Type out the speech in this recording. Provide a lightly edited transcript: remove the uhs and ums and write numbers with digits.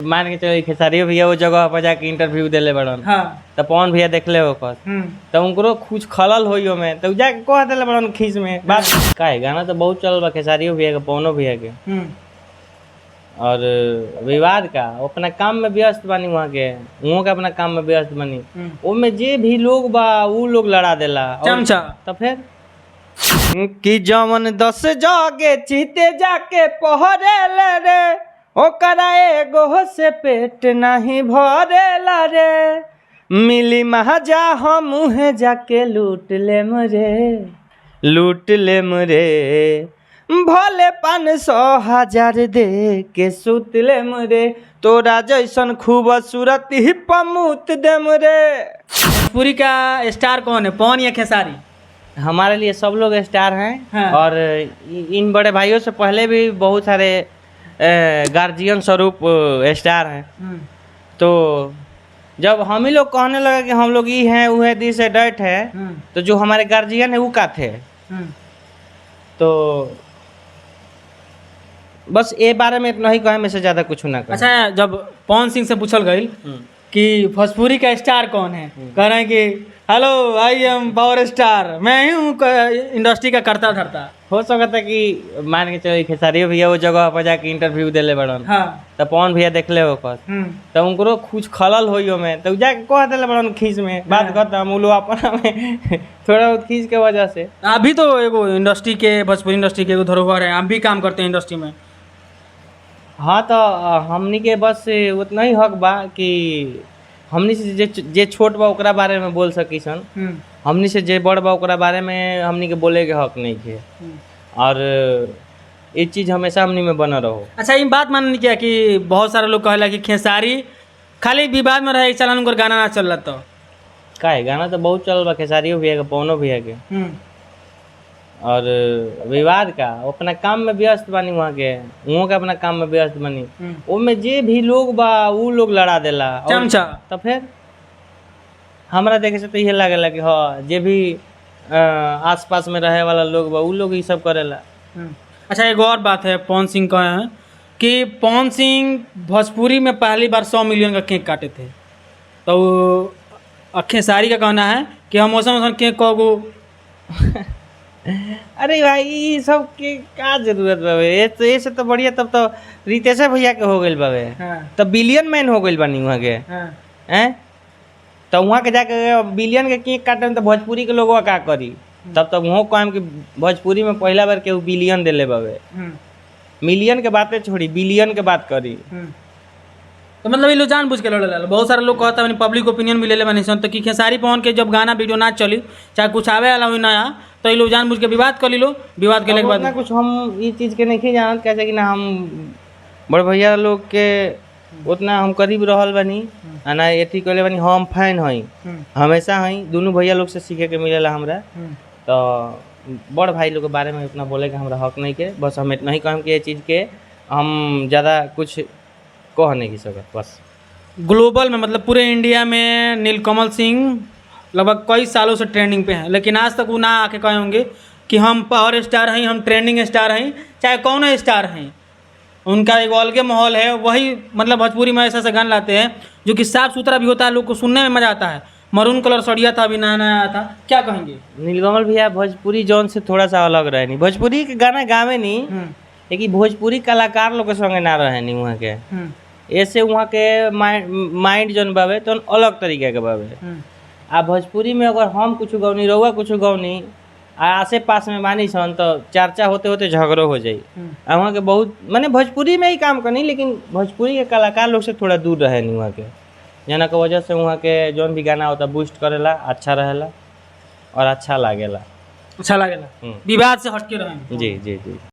मान के चलो खेसारी भैया वो जगह पर जाके इंटरव्यू देले बड़न। हाँ। तो पवन भैया देखले होकर तो उनको कुछ खलल होई में तो जाके कह देले बड़न खींच में बात का है। गाना तो बहुत चल बा खेसारी भैया के पवनो भैया के और विवाद का अपना काम में व्यस्त बनी वहाँ के अपना काम में व्यस्त बनी उनमें जे भी लोग बा वो लोग लड़ा देला चमचा। तो फिर कि जमन 10 जगे चीते जाके पहरे ले रे ओकरा एगो से पेट नहीं भरेला रे मिली महाजा हम मुहे जाके लूट ले मरे भले 500,000 दे के सुत ले मरे तोरा जैसन खूबसूरत ही पमूत दे मरे। भोजपुरी का स्टार कौन है, पवन या खेसारी? हमारे लिए सब लोग स्टार हैं। हाँ। और इन बड़े भाइयों से पहले भी बहुत सारे गार्जियन स्वरूप स्टार हैं। तो जब हम ही लोग कहने लगे कि हम लोग ये हैं वो है दिस है डैट है तो जो हमारे गार्जियन है वो का थे। तो बस ये बारे में इतना ही कहे में से ज्यादा कुछ ना कहे। अच्छा, जब पवन सिंह से पूछल गई कि भोजपुरी का स्टार कौन है, कह रहे हैं कि hello I am power star, मैं ही हूँ इंडस्ट्री का करता धरता। हो सकता है कि मान के चलो खेसारी भैया वो जगह पर जाके इंटरव्यू देले बड़न। हाँ। तो पवन भैया देखले होकर तो उनको कुछ खलल होई में तो जाके कह देले बड़न खींच में बात खत्म। लोग अपना में थोड़ा बहुत खींच के वजह से अभी तो एगो इंडस्ट्री के भोजपुरी इंडस्ट्री के एगो धरोहर है, आप भी काम करते हैं इंडस्ट्री में। हाँ तो हमनी के बस उतना ही हक बा कि हमनी से जे छोट बा ओकरा बारे में बोल सकी सन, हमनी से जे बड़ बा ओकरा बारे में हमनी के बोले के हक नहीं है। और ये चीज़ हमेशा हमनी में बना रहो। अच्छा, ये बात मानने क्या कि बहुत सारे लोग कहला कि खेसारी खाली विवाद में रहे चलन उनकर गाना ना चल रहा तो का है। गाना तो बहुत चल बा खेसारी भैया के पवनो भैया के और विवाद का अपना काम में व्यस्त बनी वहाँ के अपना काम में व्यस्त बनी उनमें जे भी लोग बा वो लोग लड़ा देला चमचा। तो फिर हमरा देखे से तो ये लागेला कि हाँ जे भी आसपास में रहे वाला लोग बा वो लोग ये सब करेला। अच्छा, एक और बात है पवन सिंह का है कि पवन सिंह भोजपुरी में पहली बार 100 मिलियन का केक काटे थे। तो खेसारी का कहना है कि हम मौसम केक को अरे भाई ये सब के का जरूरत बावे। ये से तो बढ़िया तब तो रितेश भैया के हो गइल बावे। तब बिलियन मैन हो गइल बानी वहाँ के हैं। तो वहाँ के जाके बिलियन के केक काटे तो भोजपुरी के लोग का करी। तब तो वहाँ कहम कि भोजपुरी में पहला बार के बिलियन दिले बावे। मिलियन के बातें छोड़ी बिलियन के बात करी। तो मतलब ये लोग जानबूझ के लड़े। बहुत सारे लोग कहता है पब्लिक ओपिनियन भी ले ले बनी सन तो कि खेसारी पवन के जब गाना वीडियो ना चली चाहे कुछ आवे वाला हुई नया तो ये लोग जानबूझ के विवाद कर लो। विवाद के बाद ना कुछ हम ये चीज़ के नहीं जानत कैसे कि ना हम बड़ भैया लोग के उतना हम करीब रहल बनी ना एथी कहले बनी हम फैन हई हमेशा हई दोनों भैया लोग से सीखे के मिलेला हमरा। तो बड़ भाई लोग के बारे में उतना बोले के हमरा हक नहीं के। बस हम इतना ही कहम कि ये चीज़ के हम ज़्यादा कुछ कह नहीं सकत। बस ग्लोबल में मतलब पूरे इंडिया में नीलकमल सिंह लगभग कई सालों से ट्रेंडिंग पे हैं, लेकिन आज तक वो ना आके कहे होंगे कि हम पावर स्टार हैं, हम ट्रेंडिंग स्टार हैं, चाहे कौन स्टार हैं। उनका एक अलग माहौल है। वही मतलब भोजपुरी में ऐसा गाना लाते हैं जो कि साफ सुथरा भी होता है, लोग को सुनने में मजा आता है। मरून कलर सड़िया था, अभी नया नया आया था, क्या कहेंगे? नीलकमल भैया भोजपुरी जौन से थोड़ा सा अलग रहे नहीं। भोजपुरी के गाना गावे नहीं लेकिन भोजपुरी कलाकार लोग के संगे ना रहे नहीं वहाँ के। ऐसे वहाँ के माइंड जौन बावे तो अलग तरीके के बावे। आ भोजपुरी में अगर हम कुछ गौनी रहुआ कुछ गौनी आसे पास में मानी सन तो चर्चा होते होते झगड़ो हो जाई। वहाँ के बहुत मैंने भोजपुरी में ही काम करनी लेकिन भोजपुरी के कलाकार लोग से थोड़ा दूर रहे नहीं वहाँ के जना के वजह से वहाँ के जौन भी गाना होता बूस्ट करेला अच्छा रहेला और अच्छा लागेला। विवाद से हटके रहे। जी जी जी।